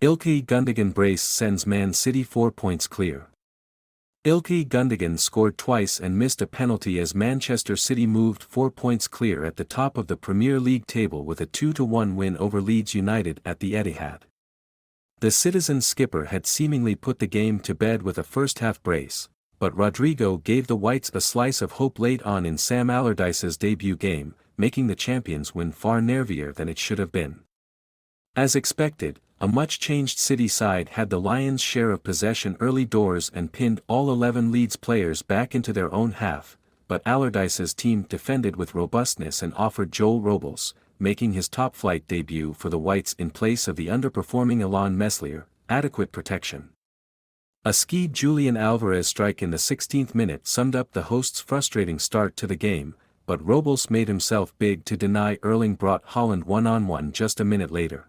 Ilkay Gundogan brace sends Man City 4 points clear. Ilkay Gundogan scored twice and missed a penalty as Manchester City moved 4 points clear at the top of the Premier League table with a 2-1 win over Leeds United at the Etihad. The Citizen skipper had seemingly put the game to bed with a first-half brace, but Rodrigo gave the Whites a slice of hope late on in Sam Allardyce's debut game, making the champions win far nervier than it should have been. As expected, a much-changed City side had the Lions' share of possession early doors and pinned all 11 Leeds players back into their own half, but Allardyce's team defended with robustness and offered Joel Robles, making his top-flight debut for the Whites in place of the underperforming Alon Meslier, adequate protection. A skied Julian Alvarez strike in the 16th minute summed up the hosts' frustrating start to the game, but Robles made himself big to deny Erling brought Haaland one-on-one just a minute later.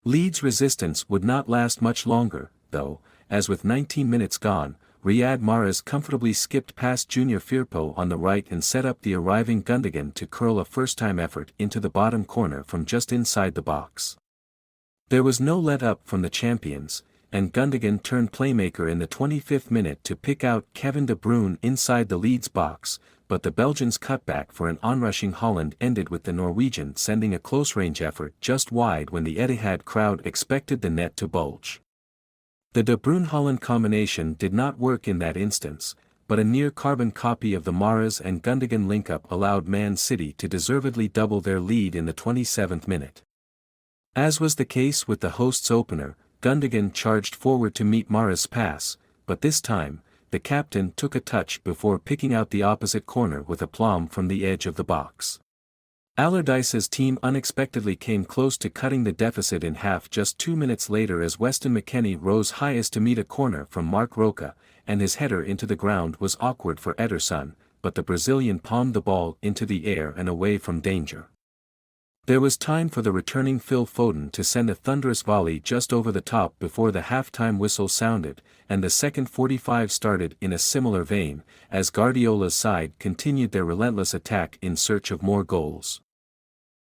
Leeds' resistance would not last much longer, though, as with 19 minutes gone, Riyad Mahrez comfortably skipped past Junior Firpo on the right and set up the arriving Gundogan to curl a first-time effort into the bottom corner from just inside the box. There was no let-up from the champions, and Gundogan turned playmaker in the 25th minute to pick out Kevin De Bruyne inside the Leeds box, but the Belgians' cutback for an onrushing Haaland ended with the Norwegian sending a close-range effort just wide when the Etihad crowd expected the net to bulge. The De Bruyne-Haaland combination did not work in that instance, but a near-carbon copy of the Mahrez and Gundogan link-up allowed Man City to deservedly double their lead in the 27th minute. As was the case with the hosts' opener, Gundogan charged forward to meet Mahrez's pass, but this time, the captain took a touch before picking out the opposite corner with aplomb from the edge of the box. Allardyce's team unexpectedly came close to cutting the deficit in half just 2 minutes later as Weston McKennie rose highest to meet a corner from Marc Roca, and his header into the ground was awkward for Ederson, but the Brazilian palmed the ball into the air and away from danger. There was time for the returning Phil Foden to send a thunderous volley just over the top before the halftime whistle sounded, and the second 45 started in a similar vein, as Guardiola's side continued their relentless attack in search of more goals.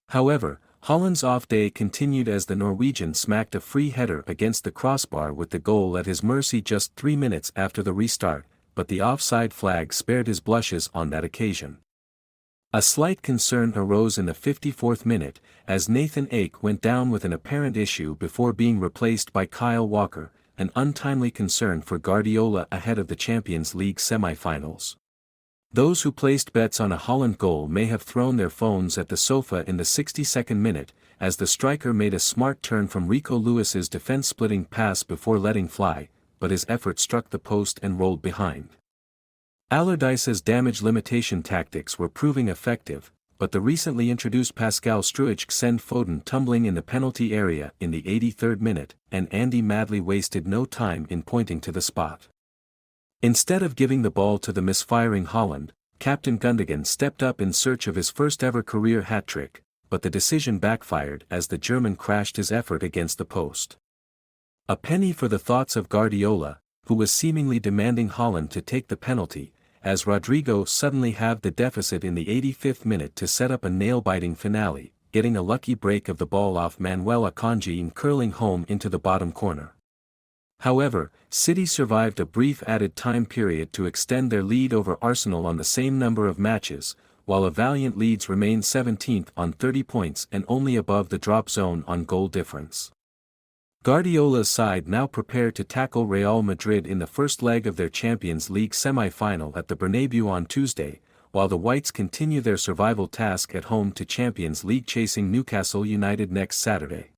However, Haaland's off day continued as the Norwegian smacked a free header against the crossbar with the goal at his mercy just 3 minutes after the restart, but the offside flag spared his blushes on that occasion. A slight concern arose in the 54th minute, as Nathan Ake went down with an apparent issue before being replaced by Kyle Walker, an untimely concern for Guardiola ahead of the Champions League semi-finals. Those who placed bets on a Haaland goal may have thrown their phones at the sofa in the 62nd minute, as the striker made a smart turn from Rico Lewis's defense-splitting pass before letting fly, but his effort struck the post and rolled behind. Allardyce's damage limitation tactics were proving effective, but the recently introduced Pascal Struijk sent Foden tumbling in the penalty area in the 83rd minute, and Andy Madley wasted no time in pointing to the spot. Instead of giving the ball to the misfiring Haaland, Captain Gundogan stepped up in search of his first-ever career hat-trick, but the decision backfired as the German crashed his effort against the post. A penny for the thoughts of Guardiola, who was seemingly demanding Haaland to take the penalty, as Rodrigo suddenly halved the deficit in the 85th minute to set up a nail-biting finale, getting a lucky break of the ball off Manuel Akanji and curling home into the bottom corner. However, City survived a brief added time period to extend their lead over Arsenal on the same number of matches, while a valiant Leeds remained 17th on 30 points and only above the drop zone on goal difference. Guardiola's side now prepared to tackle Real Madrid in the first leg of their Champions League semi-final at the Bernabeu on Tuesday, while the Whites continue their survival task at home to Champions League chasing Newcastle United next Saturday.